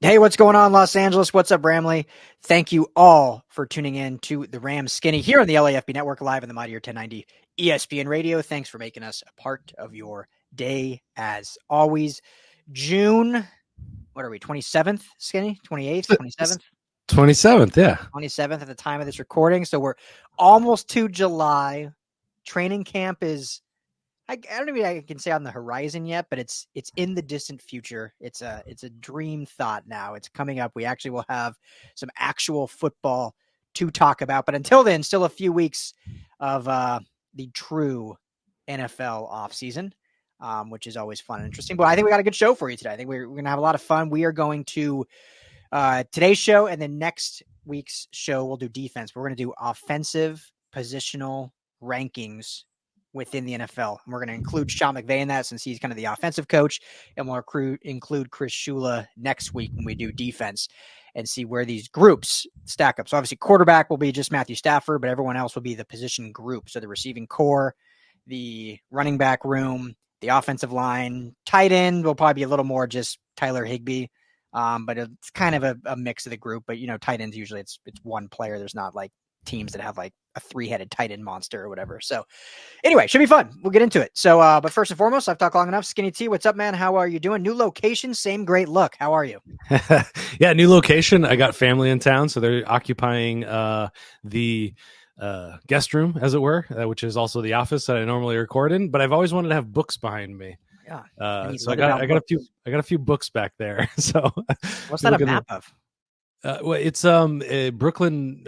Hey, what's going on, Los Angeles? What's up, Bramley? Thank you all for tuning in to the Rams Skinny here on the LAFB Network, live in the Mighty 1090 ESPN Radio. Thanks for making us a part of your day, as always. June, what are we, 27th, Skinny? 28th, 27th? 27th, yeah. 27th at the time of this recording. So we're almost to July. Training camp is, I don't even I can say on the horizon yet, but it's in the distant future. It's a dream thought now. It's coming up. We actually will have some actual football to talk about. But until then, still a few weeks of the true NFL offseason, which is always fun and interesting. But I think we got a good show for you today. I think we're going to have a lot of fun. We are going to today's show, and then next week's show we'll do defense. We're going to do offensive positional rankings within the NFL. And we're going to include Sean McVay in that since he's kind of the offensive coach. And we'll include Chris Shula next week when we do defense and see where these groups stack up. So obviously quarterback will be just Matthew Stafford, but everyone else will be the position group. So the receiving core, the running back room, the offensive line, tight end will probably be a little more just Tyler Higbee. But it's kind of a mix of the group. But, tight ends, usually it's one player. There's not like teams that have like a 3-headed tight end monster or whatever. So anyway, should be fun. We'll get into it. So, but first and foremost, I've talked long enough. Skinny T, what's up, man? How are you doing? New location, same great look. How are you? Yeah, new location. I got family in town, so they're occupying the guest room, as it were, which is also the office that I normally record in. But I've always wanted to have books behind me. Yeah. So I got a few books back there. So what's that a map of? Well, it's Brooklyn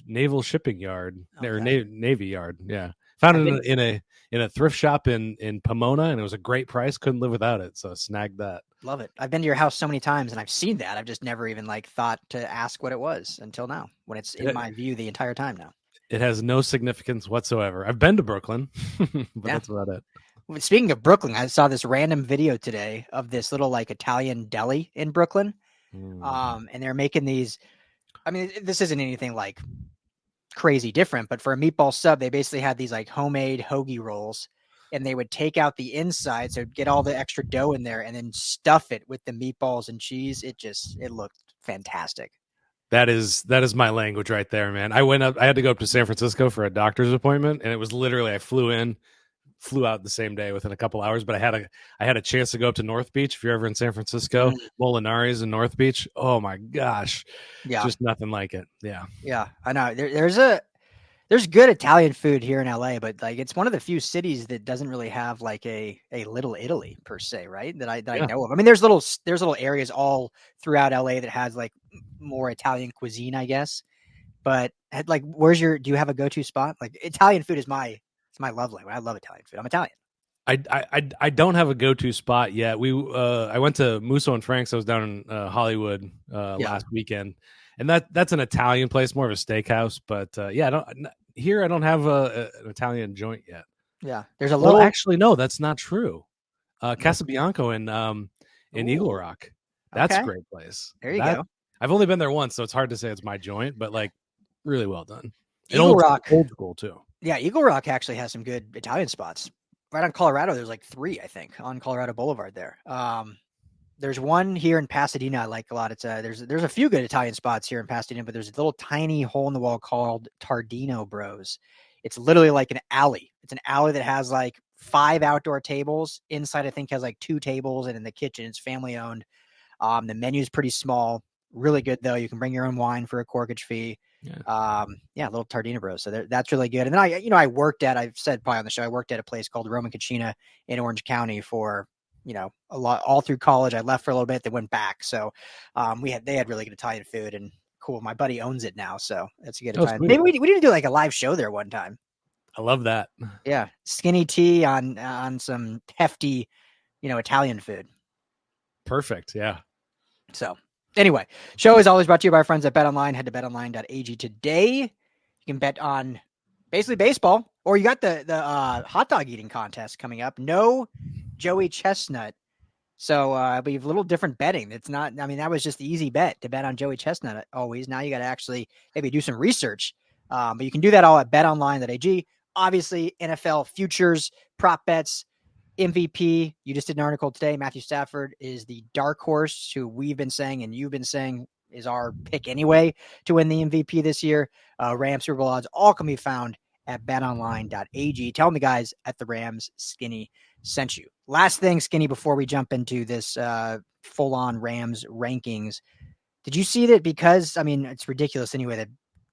Naval Shipping Yard, or Navy Yard. Yeah, found it in a thrift shop in Pomona, and it was a great price. Couldn't live without it, so snagged that. Love it. I've been to your house so many times, and I've seen that. I've just never even thought to ask what it was until now, when it's in my view the entire time now. It has no significance whatsoever. I've been to Brooklyn, but that's about it. Speaking of Brooklyn, I saw this random video today of this little Italian deli in Brooklyn. And they're making these, I mean, this isn't anything crazy different, but for a meatball sub, they basically had these homemade hoagie rolls, and they would take out the inside, so get all the extra dough in there and then stuff it with the meatballs and cheese. It looked fantastic. That is my language right there, man. I had to go up to San Francisco for a doctor's appointment, and it was literally, I flew out the same day within a couple hours, but I had a chance to go up to North Beach. If you're ever in San Francisco, Molinari's in North Beach. Oh my gosh. Yeah. Just nothing like it. Yeah. Yeah. I know there's good Italian food here in LA, but it's one of the few cities that doesn't really have a Little Italy per se, right? That I know of. I mean, there's little areas all throughout LA that has more Italian cuisine, I guess. But do you have a go-to spot? Italian food is my love language. I love Italian food. I'm Italian. I don't have a go-to spot yet. I went to Musso and Frank's. I was down in Hollywood last weekend, and that's an Italian place, more of a steakhouse. But I don't have an Italian joint yet. Yeah, there's a little. Actually, no, that's not true. Casabianco in Eagle Rock. That's a great place. There you go. I've only been there once, so it's hard to say it's my joint, but really well done. Eagle Rock, old school too. Yeah, Eagle Rock actually has some good Italian spots. Right on Colorado, there's 3, I think, on Colorado Boulevard there. There's one here in Pasadena I like a lot. It's there's a few good Italian spots here in Pasadena, but there's a little tiny hole in the wall called Tardino Bros. It's literally an alley. It's an alley that has 5 outdoor tables. Inside, I think, has 2 tables, and in the kitchen, it's family owned. The menu's pretty small. Really good though. You can bring your own wine for a corkage fee. Little Tardino Bros. So that's really good. And then I've said probably on the show, I worked at a place called Roman Cucina in Orange County for, a lot, all through college. I left for a little bit, then went back. So, they had really good Italian food, and cool. My buddy owns it now. So that's a good Italian. Maybe we need to do a live show there one time. I love that. Yeah. Skinny tea on some hefty, Italian food. Perfect. Yeah. So anyway, show is always brought to you by our friends at BetOnline. Head to betonline.ag today. You can bet on basically baseball, or you got the hot dog eating contest coming up. No Joey Chestnut. So we have a little different betting. It's not, that was just the easy bet to bet on Joey Chestnut always. Now you got to actually maybe do some research. But you can do that all at betonline.ag. Obviously, NFL futures, prop bets, MVP, you just did an article today. Matthew Stafford is the dark horse who we've been saying and you've been saying is our pick anyway to win the MVP this year. Rams Super Bowl odds all can be found at betonline.ag. Tell me, guys, at the Rams, Skinny sent you. Last thing, Skinny, before we jump into this full-on Rams rankings, did you see that? Because, I mean, it's ridiculous anyway that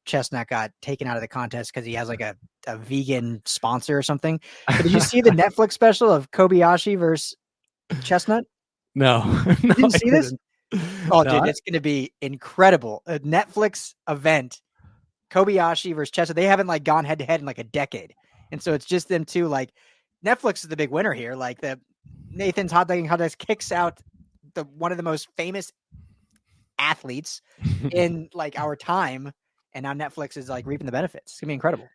Chestnut got taken out of the contest because he has like a vegan sponsor or something. But did you see the Netflix special of Kobayashi versus Chestnut? No, You no, didn't I see this? didn't. Oh, No, dude, it's going to be incredible. A Netflix event, Kobayashi versus Chestnut. They haven't like gone head to head in like a decade. And so it's just them two. Like, Netflix is the big winner here. Like, the Nathan's Hot Dogging Hot Dogs kicks out one of the most famous athletes in like our time, and now Netflix is like reaping the benefits. It's gonna be incredible.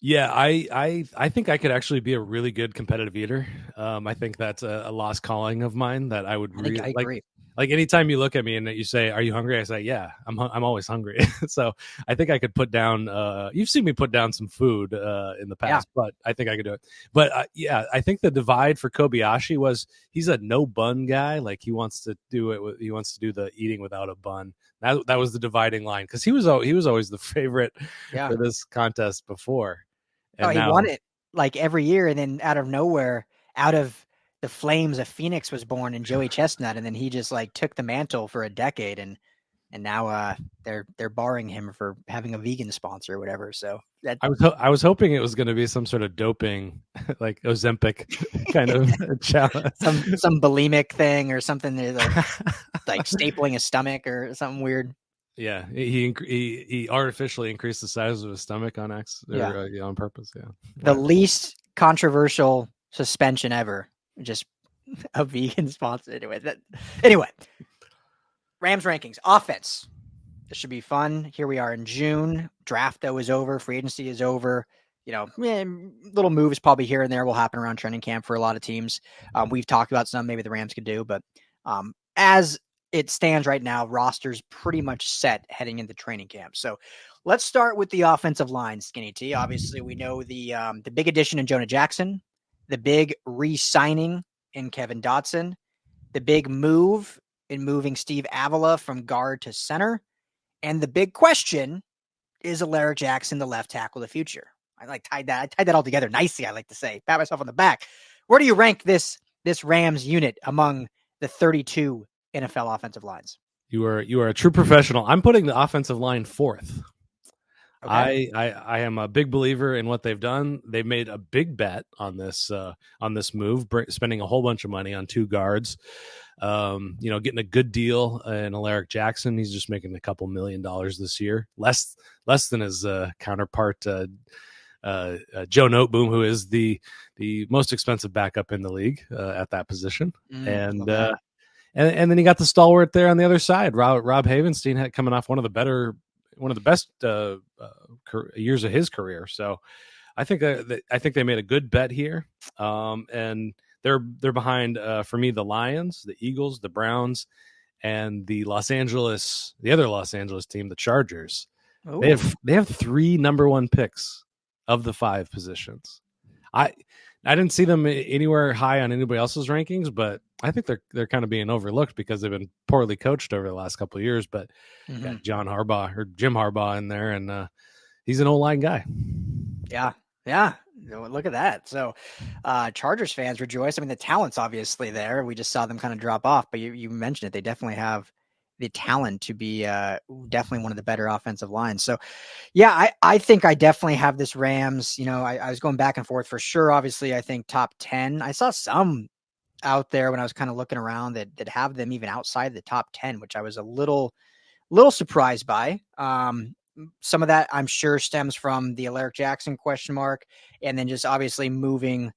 Yeah, I think I could actually be a really good competitive eater. I think that's a lost calling of mine that I would I think really I like. agree. Like anytime you look at me and you say, "Are you hungry?" I say, "Yeah, I'm always hungry." So I think I could put down. You've seen me put down some food in the Yeah. past, but I think I could do it. But yeah, I think the divide for Kobayashi was he's a no bun guy. Like he wants to do it. He wants to do the eating without a bun. That was the dividing line because he was always the favorite Yeah. for this contest before. Oh, And he won now, it like every year, and then out of nowhere, out of the flames, a phoenix was born in Joey Chestnut, and then he just like took the mantle for a decade, and now they're barring him for having a vegan sponsor or whatever. So that I was hoping it was going to be some sort of doping, like Ozempic kind of challenge. some bulimic thing or something like stapling his stomach or something weird. Yeah, he artificially increased the size of his stomach on Yeah. on purpose. Yeah, The whatever. least controversial suspension ever. Just a vegan sponsor. Anyway, Rams rankings. Offense. This should be fun. Here we are in June. Draft, though, is over. Free agency is over. You know, little moves probably here and there will happen around training camp for a lot of teams. We've talked about some maybe the Rams could do, but as it stands right now, roster's pretty much set heading into training camp. So let's start with the offensive line, Skinny T. Obviously, we know the big addition in Jonah Jackson, the big re-signing in Kevin Dotson, the big move in moving Steve Avila from guard to center, and the big question is Alaric Jackson the left tackle of the future? I tied that all together nicely, I like to say. Pat myself on the back. Where do you rank this Rams unit among the 32 NFL offensive lines? You are a true professional. I'm putting the offensive line fourth. Okay. I am a big believer in what they've done. They've made a big bet on this move, spending a whole bunch of money on two guards. Getting a good deal in Alaric Jackson. He's just making a couple $1 million this year, less than his counterpart Joe Noteboom, who is the most expensive backup in the league at that position. And then you got the stalwart there on the other side, Rob Havenstein, coming off one of the best years of his career. So I think they made a good bet here, and they're behind for me the Lions, the Eagles, the Browns, and the other Los Angeles team, the Chargers. Ooh. They have 3 number 1 picks of the 5 positions. I didn't see them anywhere high on anybody else's rankings, but I think they're kind of being overlooked because they've been poorly coached over the last couple of years. But got Jim Harbaugh in there, and he's an O-line guy. Yeah. Look at that. So Chargers fans rejoice. I mean, the talent's obviously there. We just saw them kind of drop off, but you mentioned it. They definitely have the talent to be definitely one of the better offensive lines. So yeah, I think I definitely have this Rams. I was going back and forth for sure. Obviously, I think top 10. I saw some out there when I was kind of looking around that have them even outside the top 10, which I was a little surprised by. Some of that I'm sure stems from the Alaric Jackson question mark, and then just obviously moving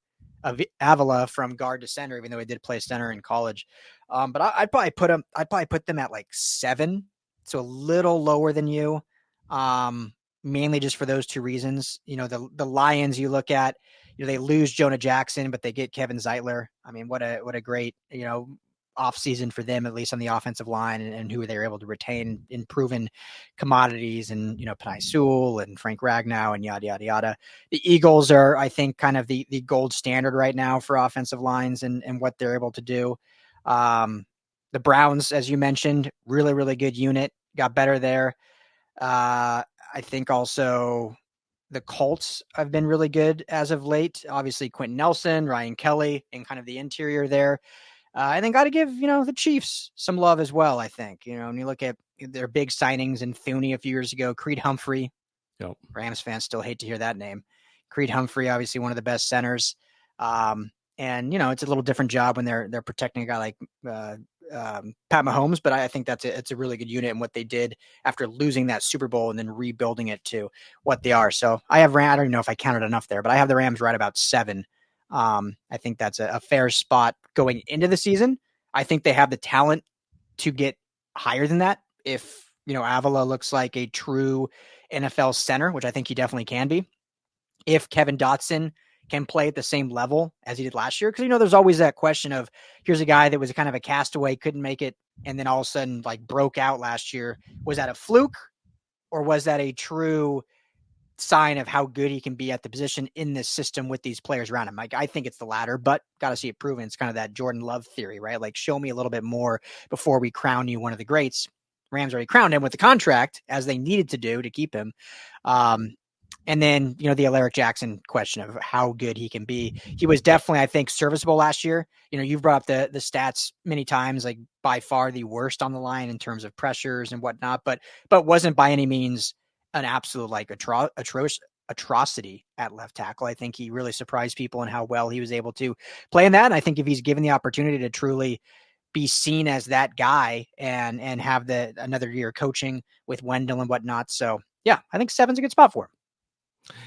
Avila from guard to center, even though he did play center in college. But I'd probably put them at like 7, so a little lower than you. Mainly just for those two reasons. The Lions you look at, they lose Jonah Jackson, but they get Kevin Zeitler. I mean, what a great, offseason for them, at least on the offensive line, and who they were able to retain in proven commodities, and Penei Sewell and Frank Ragnow and yada yada yada. The Eagles are, I think, kind of the gold standard right now for offensive lines and what they're able to do. The Browns, as you mentioned, really, really good unit, got better there. I think also the Colts have been really good as of late. Obviously, Quentin Nelson, Ryan Kelly, and kind of the interior there. And then got to give, the Chiefs some love as well, I think. When you look at their big signings in Thuney a few years ago, Creed Humphrey. Yep. Rams fans still hate to hear that name. Creed Humphrey, obviously one of the best centers. And it's a little different job when they're protecting a guy like Pat Mahomes, but I think it's a really good unit in what they did after losing that Super Bowl and then rebuilding it to what they are. So I don't even know if I counted enough there, but I have the Rams right about 7. I think that's a fair spot going into the season. I think they have the talent to get higher than that if Avila looks like a true NFL center, which I think he definitely can be. If Kevin Dotson can play at the same level as he did last year, because there's always that question of, here's a guy that was kind of a castaway, couldn't make it, and then all of a sudden like broke out last year. Was that a fluke, or was that a true sign of how good he can be at the position in this system with these players around him? Like, I think it's the latter, but got to see it proven. It's kind of that Jordan Love theory, right? Like, show me a little bit more before we crown you one of the greats. Rams already crowned him with the contract, as they needed to do to keep him. And then, the Alaric Jackson question of how good he can be. He was definitely, I think, serviceable last year. You've brought up the stats many times, like by far the worst on the line in terms of pressures and whatnot, but wasn't by any means an absolute like atrocity at left tackle. I think he really surprised people in how well he was able to play in that. And I think if he's given the opportunity to truly be seen as that guy and have another year coaching with Wendell and whatnot. So yeah, I think 7's a good spot for him.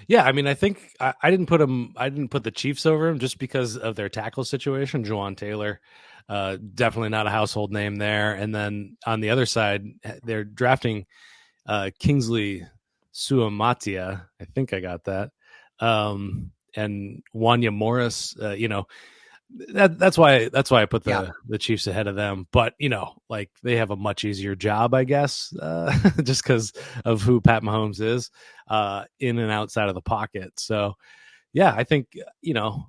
Yeah, I mean, I think I didn't put him. I didn't put the Chiefs over him just because of their tackle situation. Juwan Taylor, definitely not a household name there. And then on the other side, they're drafting Kingsley Suamatia. I think I got that. And Wanya Morris. That's why I put the Chiefs ahead of them. But like they have a much easier job, I guess, just because of who Pat Mahomes is in and outside of the pocket. So yeah, I think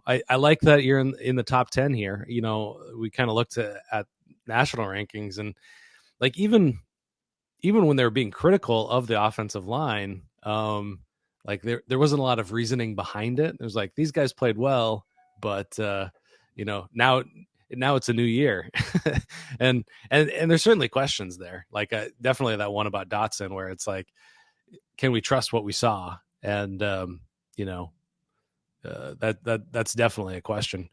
I like that you're in the top 10 here. We kind of looked at national rankings, and like even when they were being critical of the offensive line, like there wasn't a lot of reasoning behind it. It was like, these guys played well, but now it's a new year. and there's certainly questions there. Like definitely that one about Dotson, where it's like, can we trust what we saw? And that's definitely a question.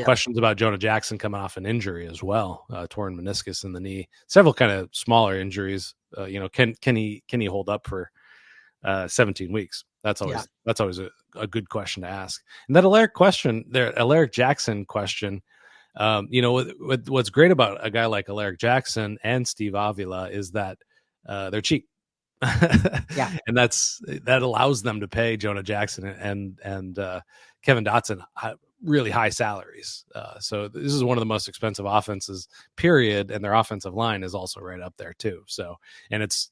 Questions about Jonah Jackson coming off an injury as well, torn meniscus in the knee, several kind of smaller injuries. Can he hold up for 17 weeks? That's always a good question to ask. And that Alaric Jackson question, what's great about a guy like Alaric Jackson and Steve Avila is that they're cheap. Yeah. And that allows them to pay Jonah Jackson and Kevin Dotson really high salaries. So this is one of the most expensive offenses, period. And their offensive line is also right up there too. So, and it's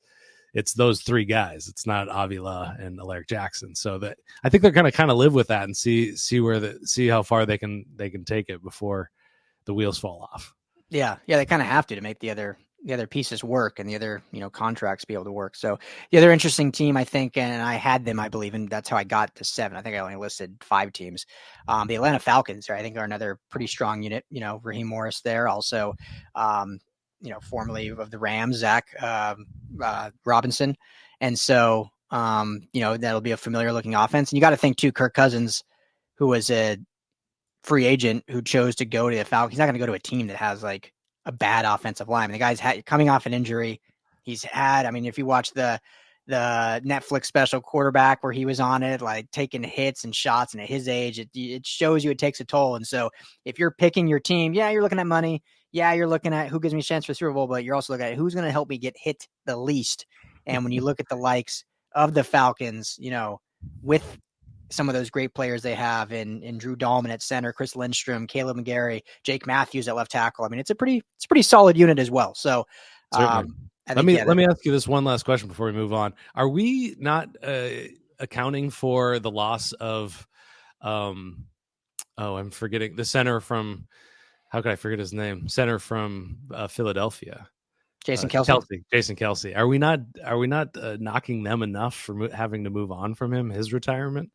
those 3 guys. It's not Avila and Alaric Jackson. So that I think they're going to kind of live with that and see how far they can take it before the wheels fall off. Yeah. They kind of have to make the other pieces work and the other, contracts be able to work. So the other interesting team, I think, and I had them, I believe, and that's how I got to 7. I think I only listed 5 teams. The Atlanta Falcons, I think, are another pretty strong unit. Raheem Morris there, also, formerly of the Rams, Zach Robinson. And so, that'll be a familiar looking offense. And you got to think too, Kirk Cousins, who was a free agent who chose to go to the Falcons, he's not going to go to a team that has like a bad offensive line. I mean, the guy's coming off an injury. He's had, if you watch the Netflix special Quarterback, where he was on it, like taking hits and shots, and at his age, it shows you it takes a toll. And so if you're picking your team, yeah, you're looking at money. Yeah, you're looking at who gives me a chance for the Super Bowl, but you're also looking at who's going to help me get hit the least. And when you look at the likes of the Falcons, with some of those great players they have in Drew Dahlman at center, Chris Lindstrom, Caleb McGarry, Jake Matthews at left tackle. I mean, it's a pretty solid unit as well. So Certainly. I think, let me ask you this one last question before we move on. Are we not accounting for the loss of I'm forgetting the center from, how could I forget his name? Center from Philadelphia. Jason Kelce. Jason Kelce. Are we not knocking them enough for having to move on from him, his retirement?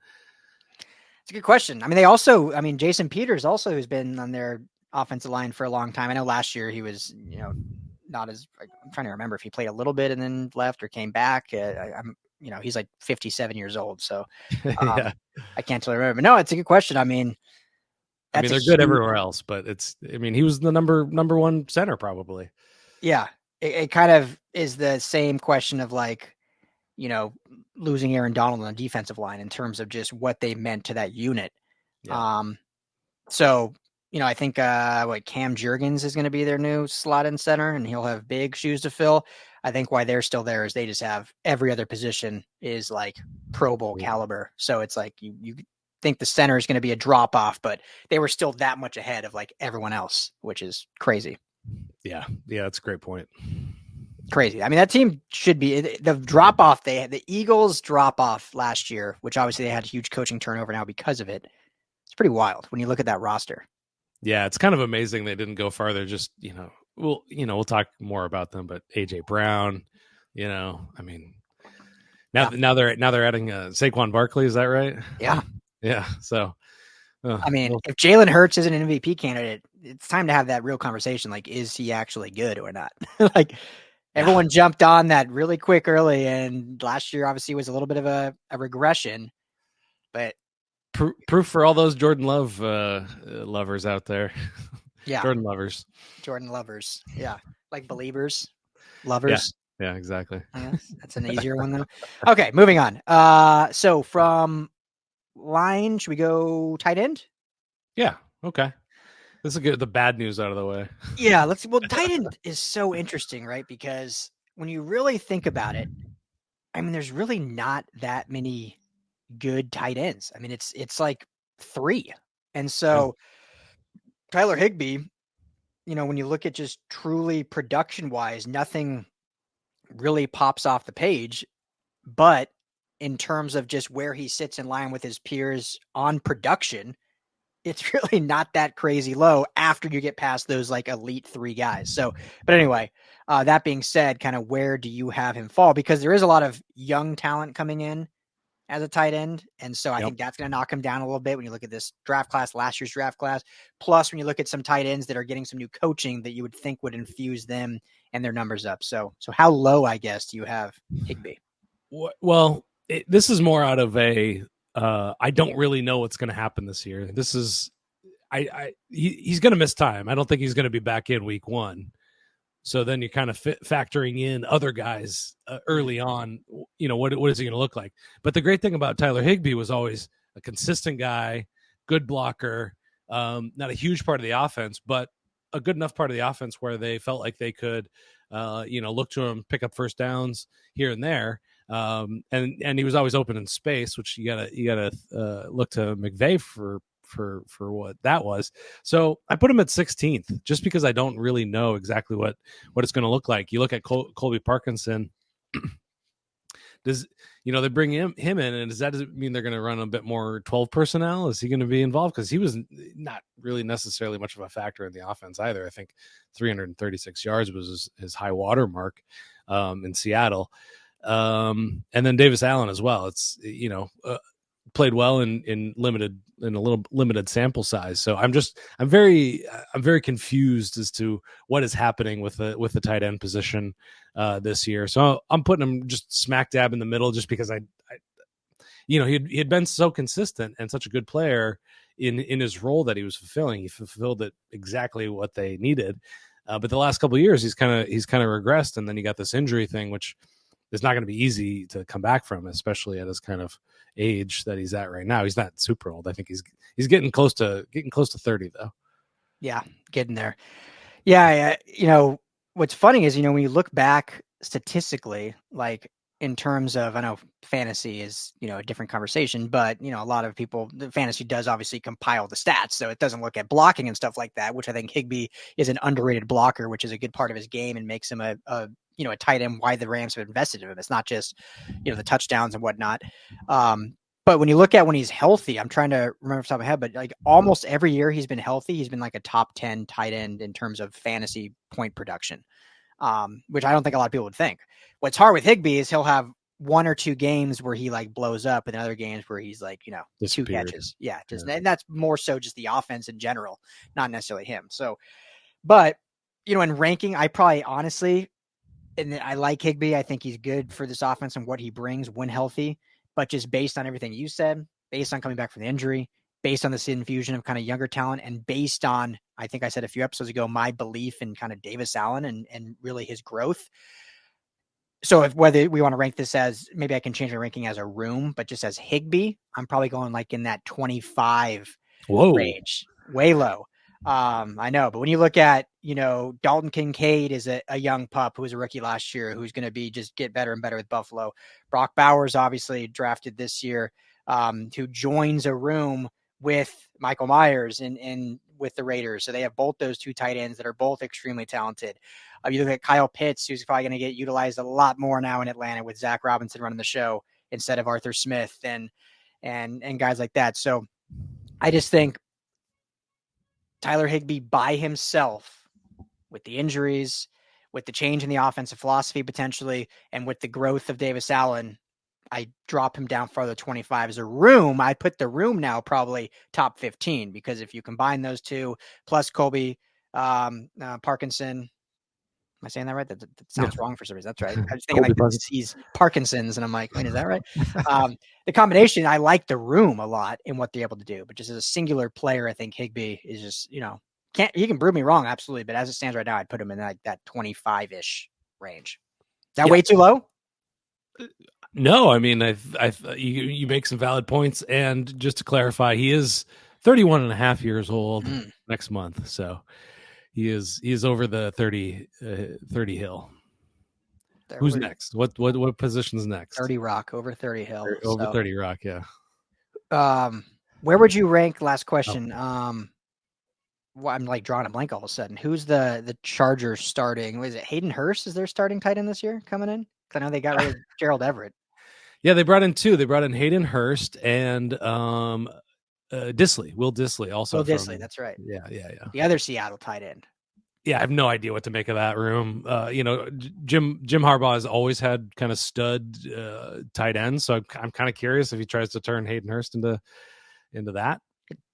It's a good question. I mean, they also, Jason Peters also has been on their offensive line for a long time. I know last year he was, not as, I'm trying to remember if he played a little bit and then left or came back. He's like 57 years old. So Yeah. I can't totally remember. But no, it's a good question. I mean, they're good everywhere else, but he was the number one center probably. Yeah. It kind of is the same question of like, losing Aaron Donald on the defensive line in terms of just what they meant to that unit. Yeah. So, I think Cam Jurgens is going to be their new slot in center, and he'll have big shoes to fill. I think why they're still there is they just have every other position is like Pro Bowl caliber. So it's like you think the center is going to be a drop off, but they were still that much ahead of like everyone else, which is crazy. Yeah, that's a great point. Crazy. I mean, that team should be the drop off. They had the Eagles drop off last year, which obviously they had a huge coaching turnover now because of it. It's pretty wild when you look at that roster. Yeah, it's kind of amazing they didn't go farther. Just we'll talk more about them, but AJ Brown, now they're adding Saquon Barkley. Is that right? Yeah. Yeah. So, if Jalen Hurts is an MVP candidate, it's time to have that real conversation. Like, is he actually good or not? Like, everyone jumped on that really quick early, and last year obviously was a little bit of a regression, but proof for all those Jordan Love lovers out there. Yeah. Jordan lovers. Yeah. Like believers, lovers. Yeah, exactly. That's an easier one though. Okay, moving on. So from line, should we go tight end? Yeah. Okay. Let's get the bad news out of the way. Yeah, tight end is so interesting, right? Because when you really think about it, there's really not that many good tight ends. It's like 3. And so Tyler Higbee, when you look at just truly production wise, nothing really pops off the page, but in terms of just where he sits in line with his peers on production, it's really not that crazy low after you get past those like elite 3 guys. So, but anyway, that being said, kind of where do you have him fall? Because there is a lot of young talent coming in as a tight end. And so I think that's going to knock him down a little bit when you look at this draft class, last year's draft class. Plus, when you look at some tight ends that are getting some new coaching that you would think would infuse them and their numbers up. So how low, I guess, do you have Higbee? Well, this is more out of a, I don't really know what's going to happen this year. This is, he's going to miss time. I don't think he's going to be back in week 1. So then you're kind of factoring in other guys early on, what is he going to look like? But the great thing about Tyler Higbee was always a consistent guy, good blocker, not a huge part of the offense, but a good enough part of the offense where they felt like they could, look to him, pick up first downs here and there. And he was always open in space, which you gotta look to McVay for what that was. So I put him at 16th just because I don't really know exactly what it's going to look like. You look at Colby Parkinson. Does they bring him in, and does that mean they're going to run a bit more 12 personnel? Is he going to be involved? Because he was not really necessarily much of a factor in the offense either. I think 336 yards was his high water mark in Seattle. And then Davis Allen as well. It's played well in a little limited sample size. So I'm very confused as to what is happening with the tight end position this year. So I'm putting him just smack dab in the middle, just because he had been so consistent and such a good player in his role that he was fulfilling. He fulfilled it exactly what they needed. But the last couple of years, he's kind of regressed, and then you got this injury thing, which is not going to be easy to come back from, especially at his kind of age that he's at right now. He's not super old. I think he's getting close to 30 though. Yeah, getting there. Yeah, what's funny is when you look back statistically, like in terms of, I know fantasy is, a different conversation, but, a lot of people, the fantasy does obviously compile the stats. So it doesn't look at blocking and stuff like that, which I think Higbee is an underrated blocker, which is a good part of his game and makes him a tight end, why the Rams have invested in him. It's not just, the touchdowns and whatnot. But when you look at when he's healthy, I'm trying to remember off the top of my head, but like almost every year he's been healthy, he's been like a top 10 tight end in terms of fantasy point production, which I don't think a lot of people would think. What's hard with Higbee is he'll have 1 or 2 games where he like blows up, and other games where he's like, 2 catches. Yeah, and that's more so just the offense in general, not necessarily him. So, but in ranking, I probably honestly, and I like Higbee. I think he's good for this offense and what he brings when healthy. But just based on everything you said, based on coming back from the injury, based on this infusion of kind of younger talent, and based on, I think I said a few episodes ago, my belief in kind of Davis Allen and really his growth. So if whether we want to rank this as, maybe I can change my ranking as a room, but just as Higbee, I'm probably going like in that 25 range, way low. I know, but when you look at, Dalton Kincaid is a young pup who was a rookie last year, who's going to be just get better and better with Buffalo. Brock Bowers, obviously drafted this year, who joins a room with Michael Myers and with the Raiders. So they have both those 2 tight ends that are both extremely talented. You look at Kyle Pitts, who's probably going to get utilized a lot more now in Atlanta with Zach Robinson running the show instead of Arthur Smith and guys like that. So I just think Tyler Higbee by himself, with the injuries, with the change in the offensive philosophy potentially, and with the growth of Davis Allen, I drop him down farther 25 as a room. I put the room now probably top 15, because if you combine those 2 plus Colby Parkinson, am I saying that right? That sounds wrong for some reason. That's right. I was thinking like the disease Parkinson's, and I'm like, wait, is that right? The combination, I like the room a lot in what they're able to do, but just as a singular player, I think Higbee is just, you can prove me wrong, absolutely, but as it stands right now, I'd put him in like that 25-ish range. Is that way too low? No, I mean, you make some valid points, and just to clarify, he is 31 and a half years old next month, so he is over the 30 hill. Who's next? What position's next? 30 Rock, over 30 Hill. Over 30 Rock, yeah. Where would you rank, last question? Well, I'm like drawing a blank all of a sudden. Who's the Chargers starting? Was it Hayden Hurst? Is their starting tight end this year coming in? Because I know they got rid of Gerald Everett. Yeah, they brought in 2. They brought in Hayden Hurst and Disley, Will Disley, also. Will Disley, that's right. Yeah. The other Seattle tight end. Yeah, I have no idea what to make of that room. Jim Harbaugh has always had kind of stud tight ends, so I'm kind of curious if he tries to turn Hayden Hurst into that.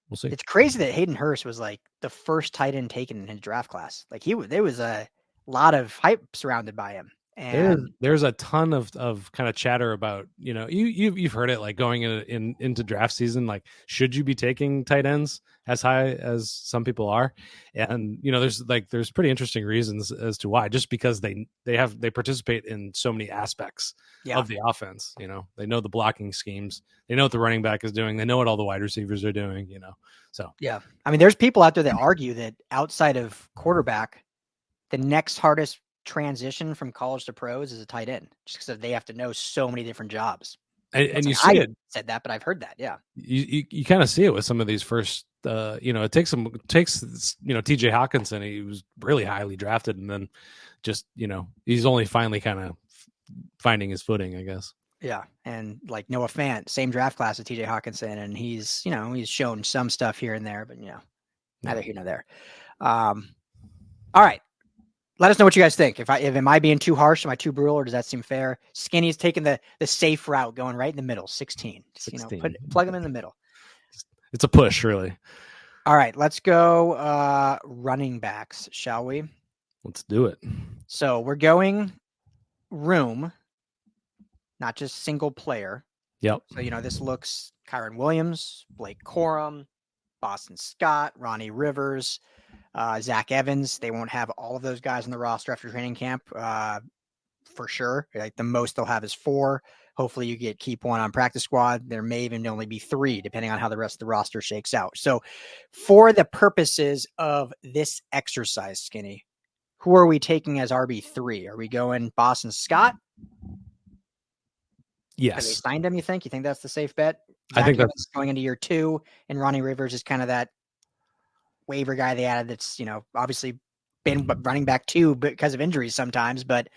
We'll see. It's crazy that Hayden Hurst was like the first tight end taken in his draft class. Like there was a lot of hype surrounded by him. And there's a ton of kind of chatter about, you've heard it, like going into draft season, like, should you be taking tight ends as high as some people are? And there's pretty interesting reasons as to why, just because they participate in so many aspects of the offense. They know the blocking schemes, they know what the running back is doing, they know what all the wide receivers are doing. So yeah, I mean, there's people out there that argue that outside of quarterback, the next hardest transition from college to pros is a tight end, just because they have to know so many different jobs. And you see it. Said that, but I've heard that. Yeah, you kind of see it with some of these first. It takes TJ Hawkinson. He was really highly drafted, and then just he's only finally kind of finding his footing, I guess. Yeah, and like Noah Fant, same draft class as TJ Hawkinson, and he's shown some stuff here and there, but neither here nor there. All right. Let us know what you guys think. If am I being too harsh? Am I too brutal, or does that seem fair? Skinny's taking the safe route, going right in the middle, 16. Just, plug him in the middle. It's a push, really. All right, let's go running backs, shall we? Let's do it. So we're going room, not just single player. Yep. So, this looks Kyron Williams, Blake Corum, Boston Scott, Ronnie Rivers, Zach Evans. They won't have all of those guys on the roster after training camp, for sure. Like the most they'll have is 4. Hopefully you keep 1 on practice squad. There may even only be 3, depending on how the rest of the roster shakes out. So for the purposes of this exercise, Skinny, who are we taking as RB3? Are we going Boston Scott? because they Yes, signed him. You think? You think that's the safe bet? I Zach think Evans that's going into year 2, and Ronnie Rivers is kind of that waiver guy they added. That's obviously been running back 2 because of injuries sometimes. But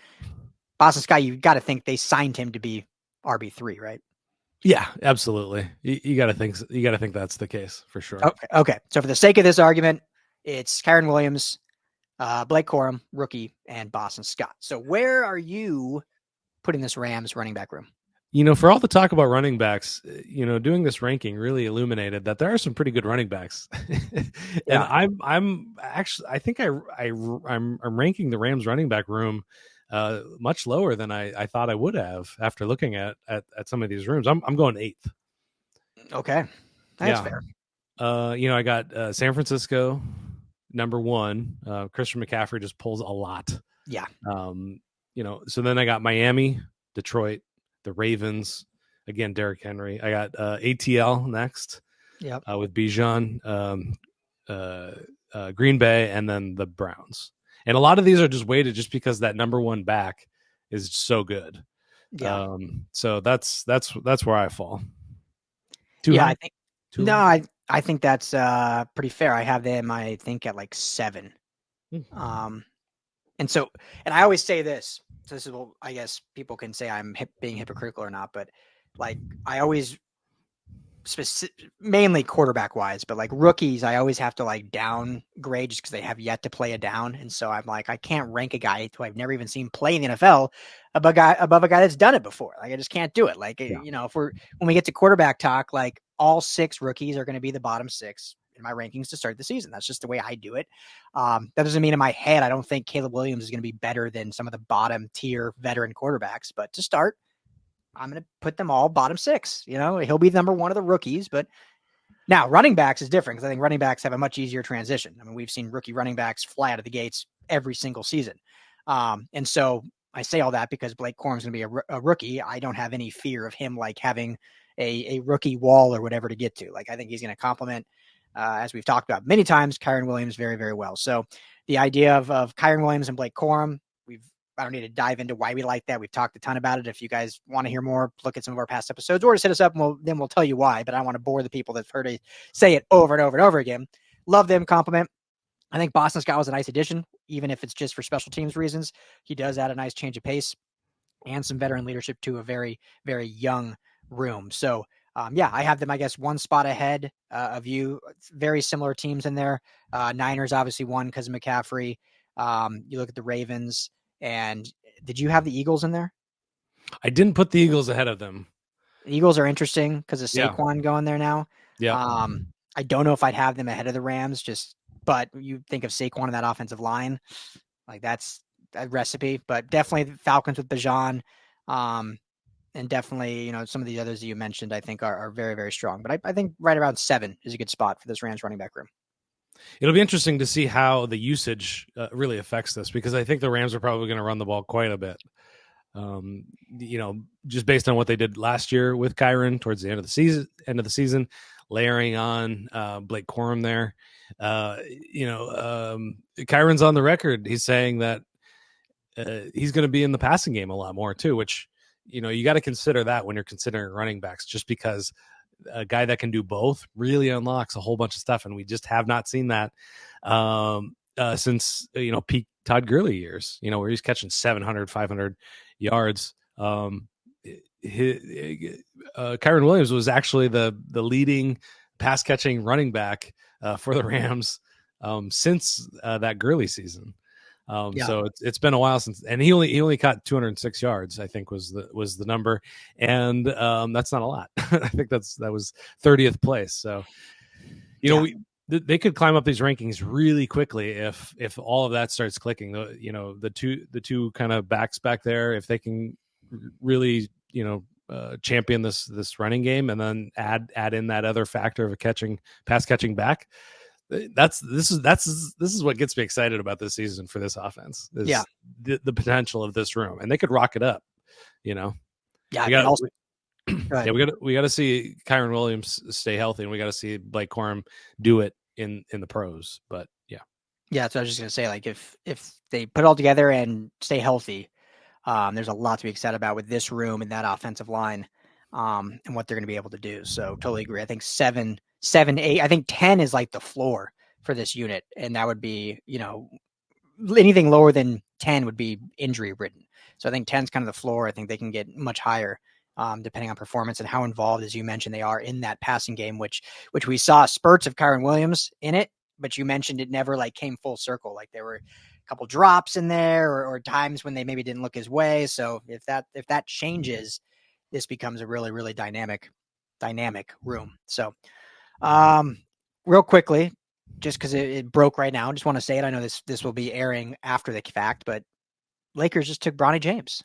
Boston Scott, you got to think they signed him to be RB3, right? yeah, absolutely. You got to think that's the case for sure. Okay. Okay. So for the sake of this argument, it's Kyren Williams, Blake Corum, rookie, and Boston Scott. So where are you putting this Rams running back room? For all the talk about running backs, doing this ranking really illuminated that there are some pretty good running backs, and Yeah. I'm actually I think I'm ranking the Rams running back room much lower than I thought I would have after looking at some of these rooms. I'm going eighth. Okay. That's Yeah, fair. I got San Francisco number one. Christian McCaffrey just pulls a lot. Yeah. So then I got Miami, Detroit, the Ravens, again, Derrick Henry. I got ATL next Yep. with Bijan, Green Bay, and then the Browns. And a lot of these are just weighted just because that number one back is so good. Yeah. So that's where I fall. Too Yeah. high? I think Too no. low? I think that's pretty fair. I have them. I think at like 7. Hmm. Um, and so, and I always say this. So this is what I guess people can say I'm being hypocritical or not, but like I always mainly quarterback wise, but like rookies, I always have to like downgrade just because they have yet to play a down, and so I'm like I can't rank a guy who I've never even seen play in the NFL above a guy that's done it before. Like I just can't do it. Like Yeah. if when we get to quarterback talk, like all 6 rookies are going to be the bottom 6 in my rankings to start the season. That's just the way I do it. That doesn't mean in my head I don't think Caleb Williams is going to be better than some of the bottom tier veteran quarterbacks, but to start, I'm going to put them all bottom 6. He'll be number 1 of the rookies, but now running backs is different because I think running backs have a much easier transition. I mean, we've seen rookie running backs fly out of the gates every single season. And so I say all that because Blake Corum's going to be a rookie. I don't have any fear of him like having a rookie wall or whatever to get to. Like, I think he's going to complement, as we've talked about many times, Kyren Williams very, very well. So the idea of Kyren Williams and Blake Corum, I don't need to dive into why we like that. We've talked a ton about it. If you guys want to hear more, look at some of our past episodes or just hit us up and then we'll tell you why. But I don't want to bore the people that've heard us say it over and over and over again. Love them, compliment. I think Boston Scott was a nice addition, even if it's just for special teams reasons. He does add a nice change of pace and some veteran leadership to a very, very young room. So, I have them, I guess, one spot ahead of you. Very similar teams in there. Niners obviously won because of McCaffrey. You look at the Ravens. And did you have the Eagles in there? I didn't put the Eagles ahead of them. The Eagles are interesting because of Yeah. Saquon going there now. Yep. I don't know if I'd have them ahead of the Rams, but you think of Saquon in that offensive line, like that's a recipe. But definitely the Falcons with Bijan, and definitely some of the others that you mentioned, I think are very, very strong. But I think right around 7 is a good spot for this Rams running back room. It'll be interesting to see how the usage really affects this because I think the Rams are probably going to run the ball quite a bit. Just based on what they did last year with Kyren towards the end of the season, layering on Blake Corum there. Kyren's on the record. He's saying that he's going to be in the passing game a lot more too, which, you got to consider that when you're considering running backs, just because a guy that can do both really unlocks a whole bunch of stuff. And we just have not seen that since, peak Todd Gurley years, where he's catching 700, 500 yards. Kyren Williams was actually the leading pass catching running back for the Rams since that Gurley season. So it's been a while since, and he only caught 206 yards, I think was the number. And that's not a lot. I think that was 30th place. So, they could climb up these rankings really quickly if all of that starts clicking. The two kind of backs back there, if they can really, champion this running game and then add in that other factor of a pass catching back. This is what gets me excited about this season for this offense is the potential of this room, and they could rock it up. We got to see Kyren Williams stay healthy, and we got to see Blake Corum do it in the pros. But so I was just gonna say, like if they put it all together and stay healthy, There's a lot to be excited about with this room and that offensive line, and what they're going to be able to do. So totally agree. I think 7, 8. I think 10 is like the floor for this unit, and that would be, anything lower than 10 would be injury ridden. So I think 10 is kind of the floor. I think they can get much higher, depending on performance and how involved, as you mentioned, they are in that passing game, which we saw spurts of Kyron Williams in it, but you mentioned it never like came full circle. Like there were a couple drops in there, or times when they maybe didn't look his way. So if that changes, this becomes a really, really dynamic room. So, real quickly, just because it broke right now, I just want to say it. I know this will be airing after the fact, but Lakers just took Bronny James.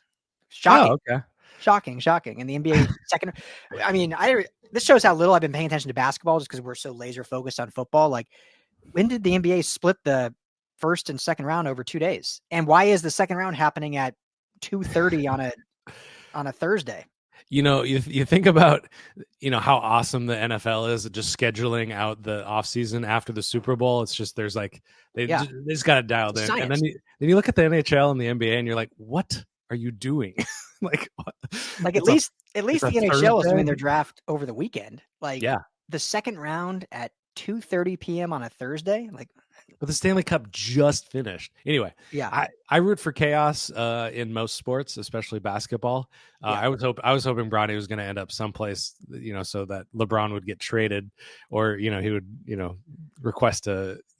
Shocking. Oh, okay. Shocking. And the NBA second. I mean, this shows how little I've been paying attention to basketball, just because we're so laser focused on football. Like, when did the NBA split the first and second round over 2 days? And why is the second round happening at 2:30 on a Thursday? You think about, how awesome the NFL is at just scheduling out the offseason after the Super Bowl. It's just, there's like, they just got it dialed in. Science. And then you look at the NHL and the NBA and you're like, what are you doing? Like at least the NHL is doing their draft over the weekend. Like, yeah, the second round at 2:30 p.m. on a Thursday. Like, but the Stanley Cup just finished. Anyway, yeah, I root for chaos in most sports, especially basketball. I was hoping Bronny was going to end up someplace, so that LeBron would get traded, or he would request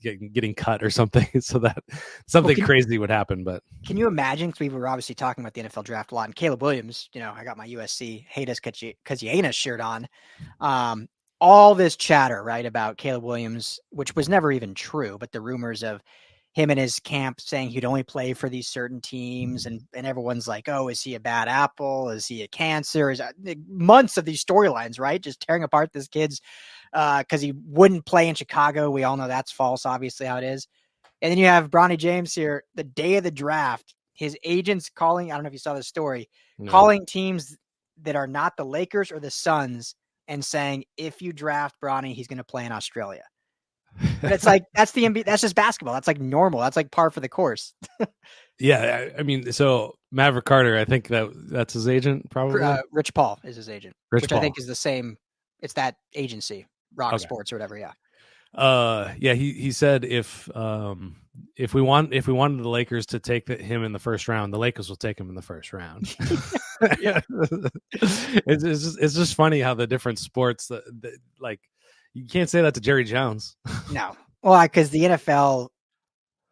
getting cut or something, so that something crazy would happen. But can you imagine? Because we were obviously talking about the NFL draft a lot, and Caleb Williams. I got my USC hate us because you ain't us shirt on. All this chatter, right, about Caleb Williams, which was never even true, but the rumors of him and his camp saying he'd only play for these certain teams, and everyone's like, oh, is he a bad apple? Is he a cancer? Months of these storylines, right, just tearing apart this kid's because he wouldn't play in Chicago. We all know that's false, obviously, how it is. And then you have Bronny James here, the day of the draft, his agents calling, I don't know if you saw this story, calling teams that are not the Lakers or the Suns and saying, if you draft Bronny, he's going to play in Australia. But it's like, that's the NBA. That's just basketball. That's like normal. That's like par for the course. Yeah. I mean, so Maverick Carter, I think that's his agent, probably. Rich Paul is his agent, Rich which Paul. I think is the same. It's that agency, Rock Sports or whatever. Yeah. Yeah. He said if we wanted the Lakers to take him in the first round, the Lakers will take him in the first round. Yeah. It's just funny how the different sports like, you can't say that to Jerry Jones. No. Well, because the NFL,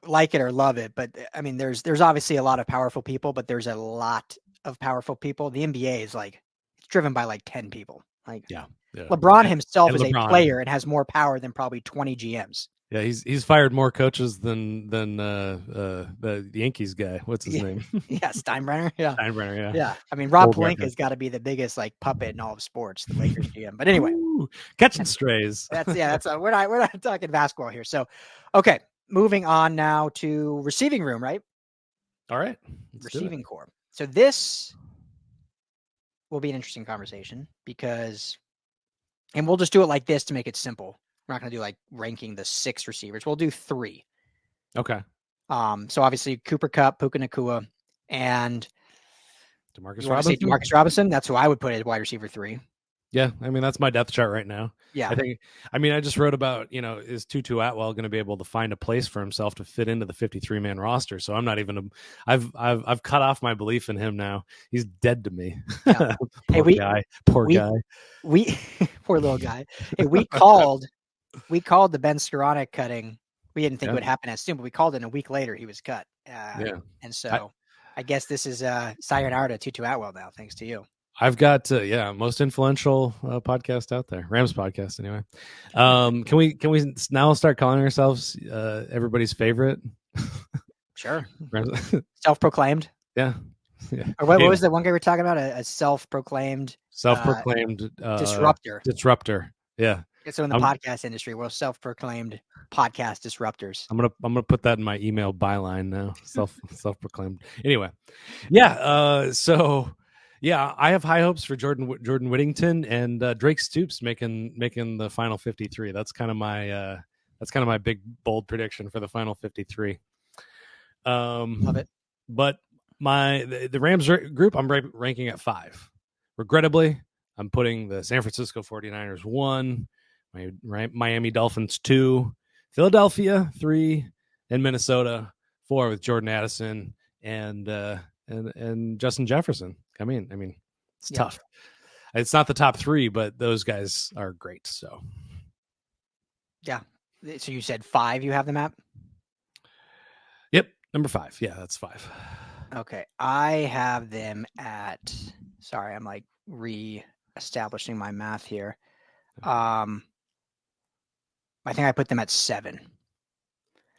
like it or love it, but I mean, there's obviously a lot of powerful people, but there's a lot of powerful people. The NBA is like, it's driven by like 10 people. Like, yeah. LeBron himself is a player and has more power than probably 20 GMs. Yeah, he's fired more coaches than the Yankees guy. What's his name? Yeah, Steinbrenner. Yeah, Steinbrenner. Yeah, yeah. I mean, Rob Pelinka's got to be the biggest like puppet in all of sports, the Lakers GM. But anyway, catching strays. That's we're not talking basketball here. So, okay, moving on now to receiving room, right? All right, receiving core. So this will be an interesting conversation because, and we'll just do it like this to make it simple. We're not going to do like ranking the 6 receivers. We'll do 3. Okay. So obviously Cooper Kupp, Puka Nacua, and Demarcus Robinson. Demarcus Robinson. That's who I would put as wide receiver 3. Yeah, I mean that's my depth chart right now. Yeah, I just wrote about is Tutu Atwell going to be able to find a place for himself to fit into the 53-man roster? So I'm not even. I've cut off my belief in him now. He's dead to me. Yeah. Poor guy. We poor little guy. Hey, we called the Ben Skoranek cutting. We didn't think it would happen as soon, but we called it a week later. He was cut. And so I guess this is sayonara to Tutu Atwell now, thanks to you. I've got most influential podcast out there, Rams podcast anyway. Can we now start calling ourselves everybody's favorite? Sure. Self-proclaimed. Yeah. Or what was the one guy we were talking about? A self-proclaimed disruptor. Disruptor. Yeah. So in the podcast industry, we're self-proclaimed podcast disruptors. I'm gonna put that in my email byline now. Self-proclaimed. Anyway, yeah. So. Yeah, I have high hopes for Jordan Whittington and Drake Stoops making the final 53. That's kind of my big bold prediction for the final 53. Love it. But The Rams group I'm ranking at 5. Regrettably, I'm putting the San Francisco 49ers 1, Miami Dolphins 2, Philadelphia 3, and Minnesota 4 with Jordan Addison and Justin Jefferson. I mean, it's tough. It's not the top 3, but those guys are great. So, yeah. So you said 5. You have them at? Yep, number 5. Yeah, that's 5. Okay, I have them at. Sorry, I'm like re-establishing my math here. I think I put them at 7.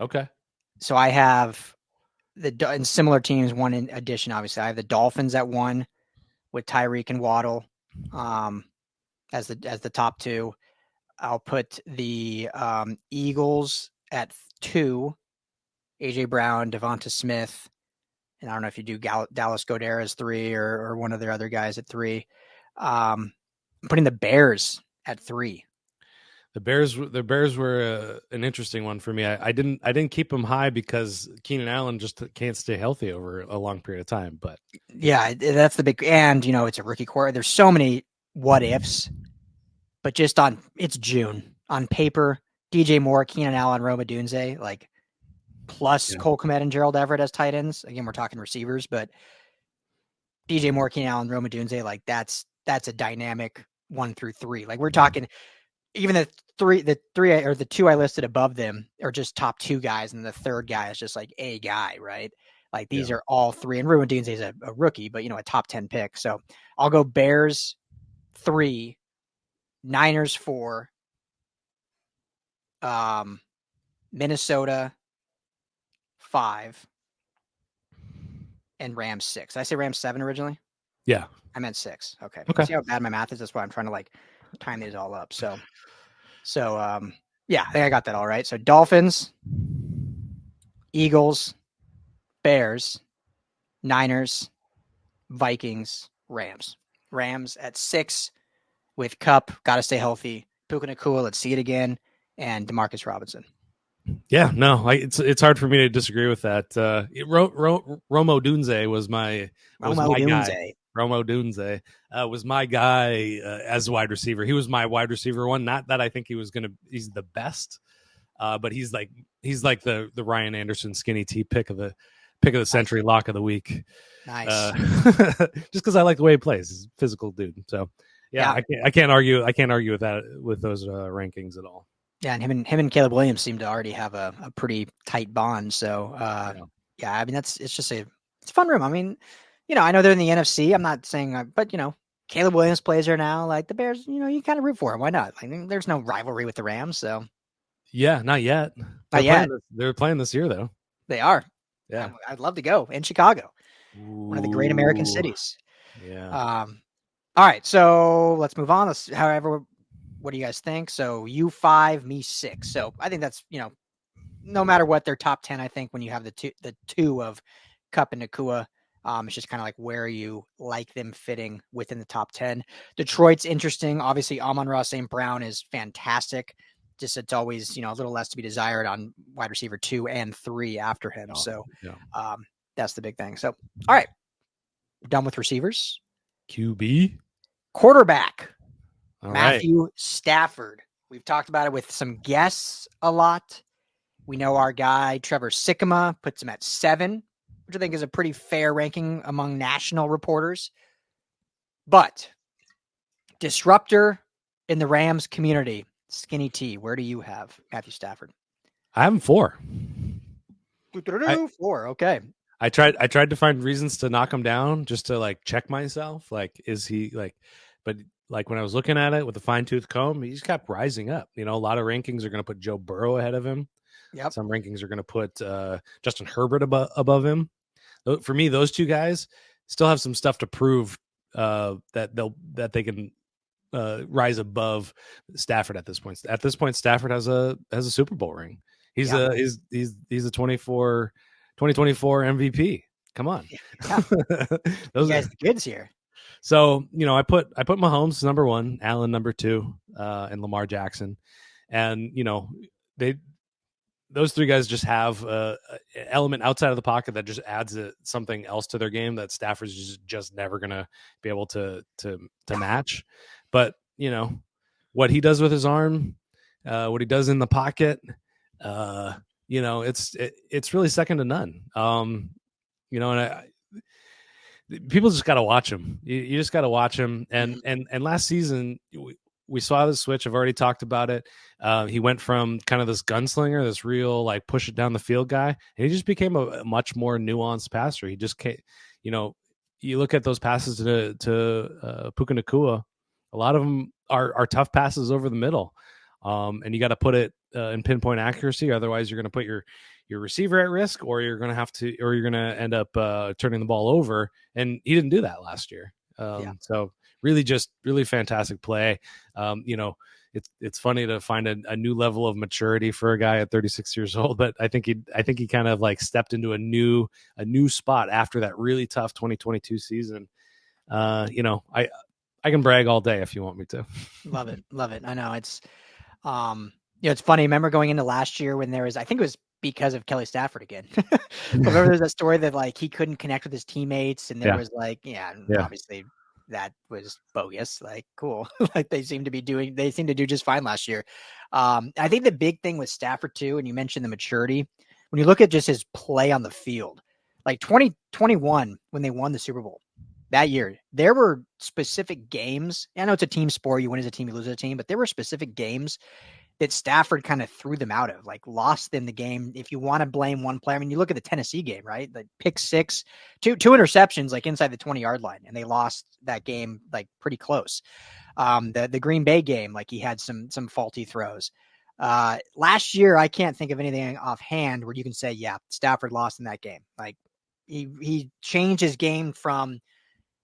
Okay. So I have in similar teams. One in addition, obviously, I have the Dolphins at 1 with Tyreek and Waddle as the top 2. I'll put the Eagles at 2. AJ Brown, Devonta Smith, and I don't know if you do Dallas Goedert as 3 or one of their other guys at 3. I'm putting the Bears at 3. The Bears were an interesting one for me. I didn't keep them high because Keenan Allen just can't stay healthy over a long period of time. But yeah, that's the big, and it's a rookie quarter. There's so many what ifs, but just it's June on paper. DJ Moore, Keenan Allen, Roma Dunze, like plus Cole Kmet and Gerald Everett as tight ends. Again, we're talking receivers, but DJ Moore, Keenan Allen, Roma Dunze, like that's a dynamic 1 through 3. Like we're talking. Even the 2 I listed above them are just top 2 guys, and the third guy is just like a guy, right? Like these are all 3, and Ruben Dunze is a rookie, but a top 10 pick. So I'll go Bears 3, Niners 4, Minnesota 5, and Rams 6. Did I say Rams 7 originally? Yeah, I meant 6. Okay. Okay. See how bad my math is? That's why I'm trying to like time these all up. So yeah, I think I got that all right. So Dolphins, Eagles, Bears, Niners, Vikings, Rams. Rams at 6 with Kupp, got to stay healthy. Puka Nacua, let's see it again, and Demarcus Robinson. Yeah, no, it's hard for me to disagree with that. Romo Dunze was my guy. Romo Dunze was my guy as a wide receiver. He was my wide receiver 1. Not that I think he's the best, but he's like the Ryan Anderson skinny T pick of the century, lock of the week. Nice. Just because I like the way he plays. He's a physical dude. So yeah. I can't argue with that, with those rankings at all. Yeah, and him and Caleb Williams seem to already have a pretty tight bond. So yeah, I mean it's a fun room. I mean, I know they're in the NFC. I'm not saying, but Caleb Williams plays there now. Like the Bears, you kind of root for him. Why not? Like there's no rivalry with the Rams. So yeah, not yet. They're playing this year though. They are. Yeah, I'd love to go in Chicago, one of the great American cities. Yeah. All right, so let's move on. However, what do you guys think? So you 5, me 6. So I think that's no matter what, they're top 10. I think when you have the two of Kupp and Nacua, it's just kind of like where you like them fitting within the top 10. Detroit's interesting. Obviously, Amon-Ra St. Brown is fantastic. Just it's always a little less to be desired on wide receiver 2 and 3 after him. That's the big thing. So all right, done with receivers. QB, quarterback. All Matthew right. Stafford. We've talked about it with some guests a lot. We know our guy, Trevor Sikkema, puts him at 7, which I think is a pretty fair ranking among national reporters. But disruptor in the Rams community, Skinny T, where do you have Matthew Stafford? I have him 4. 4, okay. I tried to find reasons to knock him down just to like check myself. Like, is he like, but like when I was looking at it with a fine tooth comb, he's kept rising up. A lot of rankings are going to put Joe Burrow ahead of him. Yep. Some rankings are going to put Justin Herbert above him. For me, those 2 guys still have some stuff to prove that they can rise above Stafford at this point. At this point, Stafford has a Super Bowl ring. He's a 2024 MVP. Come on. Yeah. Those guys are the goods here. So, I put Mahomes number 1, Allen number 2, and Lamar Jackson. And, those three guys just have a element outside of the pocket that just adds something else to their game that Stafford's just never going to be able to match. But, you know, what he does with his arm, what he does in the pocket, you know, it's really second to none. You know, and people just got to watch him. You just got to watch him. And last season we saw the switch. I've already talked about it. He went from kind of this gunslinger, this real like push it down the field guy, and he just became a much more nuanced passer. He just can't, you know, you look at those passes to Puka Nacua, a lot of them are tough passes over the middle. And you got to put it in pinpoint accuracy. Otherwise, you're going to put your receiver at risk, or you're going to end up turning the ball over. And he didn't do that last year. So really fantastic play. You know, it's funny to find a new level of maturity for a guy at 36 years old, but I think he kind of like stepped into a new spot after that really tough 2022 season. You know, I can brag all day if you want me to. Love it. I know it's, you know, it's funny. Remember going into last year when there was, I think it was because of Kelly Stafford again. Remember there's that story that like he couldn't connect with his teammates, and there was like, obviously that was bogus. Like, cool. Like they seem to do just fine last year. I think the big thing with Stafford too, and you mentioned the maturity, when you look at just his play on the field, like 2021 when they won the Super Bowl that year, there were specific games. I know it's a team sport. You win as a team, you lose as a team, but there were specific games that Stafford kind of threw them out of, like lost in the game. If you want to blame one player, I mean, you look at the Tennessee game, right? Like pick six, two interceptions, like inside the 20-yard line, and they lost that game like pretty close. The Green Bay game, like he had some faulty throws. Last year, I can't think of anything offhand where you can say, yeah, Stafford lost in that game. Like he changed his game from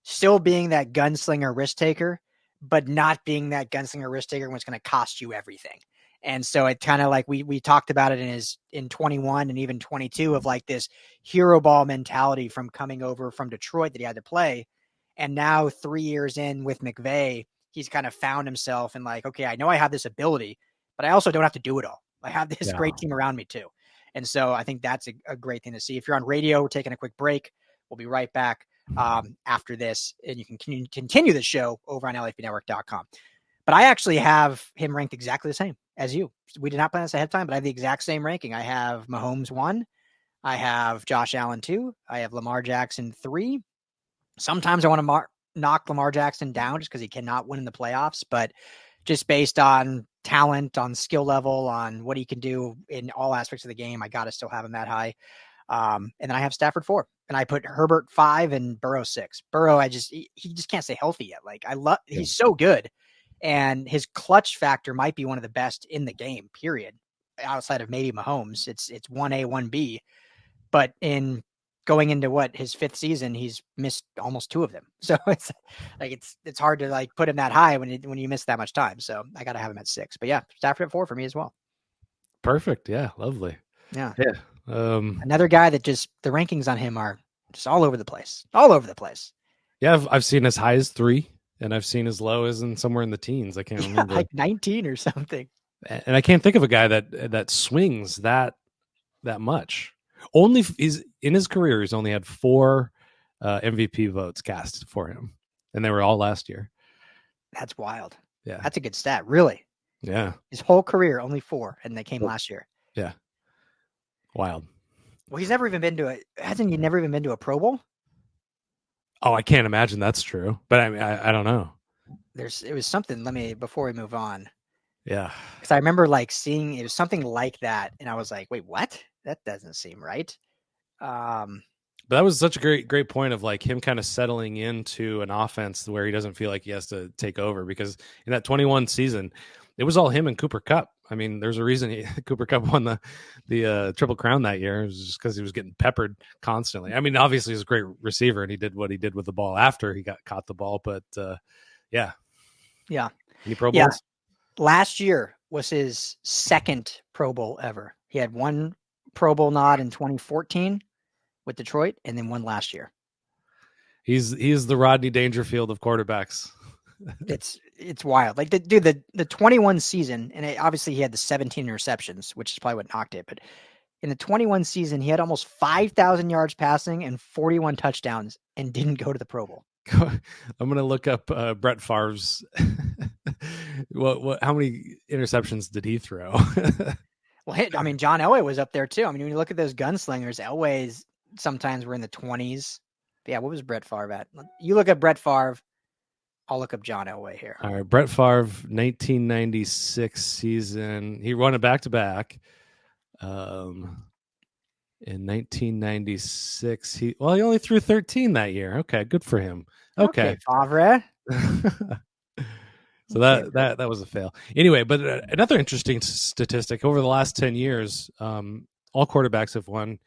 still being that gunslinger risk taker, but not being that gunslinger risk taker when it's going to cost you everything. And so it kind of like we talked about it in 21 and even 22 of like this hero ball mentality from coming over from Detroit that he had to play. And now 3 years in with McVay, he's kind of found himself and like, okay, I know I have this ability, but I also don't have to do it all. I have this great team around me too. And so I think that's a great thing to see. If you're on radio, we're taking a quick break. We'll be right back after this, and you can continue the show over on LAFBnetwork.com. But I actually have him ranked exactly the same as you. We did not plan this ahead of time, but I have the exact same ranking. I have Mahomes 1. I have Josh Allen 2. I have Lamar Jackson 3. Sometimes I want to knock Lamar Jackson down just because he cannot win in the playoffs, but just based on talent, on skill level, on what he can do in all aspects of the game, I got to still have him that high. And then I have Stafford 4, and I put Herbert 5 and Burrow 6. Burrow, he just can't stay healthy yet. Like he's so good, and his clutch factor might be one of the best in the game, period. Outside of maybe Mahomes, it's 1A, 1B, but in going into his 5th season, he's missed almost 2 of them. So it's like, it's hard to like put him that high when you miss that much time. So I got to have him at 6, but yeah, Stafford at 4 for me as well. Perfect. Yeah. Lovely. Yeah. Another guy that just the rankings on him are just all over the place. Yeah. I've seen as high as 3, and I've seen as low as somewhere in the teens. I can't remember, like 19 or something. And I can't think of a guy that swings that much. Only he's in his career, he's only had 4 MVP votes cast for him, and they were all last year. That's wild. Yeah, that's a good stat. Really. Yeah. His whole career, only 4, and they came last year. Yeah. Wild. Well, he's never even been to a Pro Bowl? Oh, I can't imagine that's true. But I mean, I don't know. It was something. Before we move on. Yeah. Because I remember like seeing it was something like that, and I was like, wait, what? That doesn't seem right. But that was such a great point of like him kind of settling into an offense where he doesn't feel like he has to take over, because in that 21 season, it was all him and Cooper Kupp. I mean, there's a reason Cooper Kupp won the Triple Crown that year. It was just because he was getting peppered constantly. I mean, obviously he's a great receiver, and he did what he did with the ball after he caught the ball. But yeah. Any Pro Bowls? Yeah. Last year was his 2nd Pro Bowl ever. He had 1 Pro Bowl nod in 2014 with Detroit, and then 1 last year. He's the Rodney Dangerfield of quarterbacks. it's wild. Like the 21 season, and obviously he had the 17 interceptions, which is probably what knocked it. But in the 21 season, he had almost 5,000 yards passing and 41 touchdowns, and didn't go to the Pro Bowl. I'm gonna look up Brett Favre's. How many interceptions did he throw? Well, I mean, John Elway was up there too. I mean, when you look at those gunslingers, Elway's sometimes were in the 20s. But yeah, what was Brett Favre at? You look at Brett Favre. I'll look up John Elway here. All right, Brett Favre, 1996 season. He won it back to back. In 1996, he only threw 13 that year. Okay, good for him. Okay, Favre. So that was a fail. Anyway, but another interesting statistic over the last 10 years, all quarterbacks have won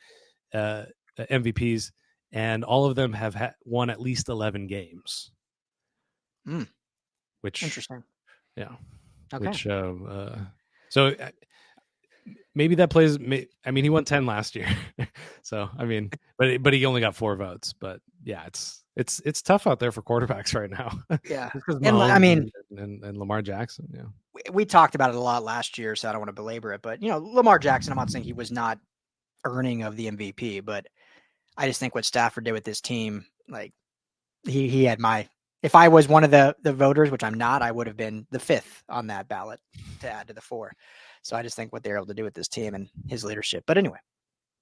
MVPs, and all of them have won at least 11 games. Which interesting. Yeah. Okay. Which so maybe that plays. I mean, he won 10 last year, so I mean, but he only got 4 votes. But yeah, it's tough out there for quarterbacks right now. Yeah, and I mean, and Lamar Jackson. Yeah, we talked about it a lot last year, so I don't want to belabor it. But Lamar Jackson, I'm not saying he was not earning of the MVP, but I just think what Stafford did with this team, like he had my. If I was one of the voters, which I'm not, I would have been the 5th on that ballot to add to the 4. So I just think what they're able to do with this team and his leadership. But anyway,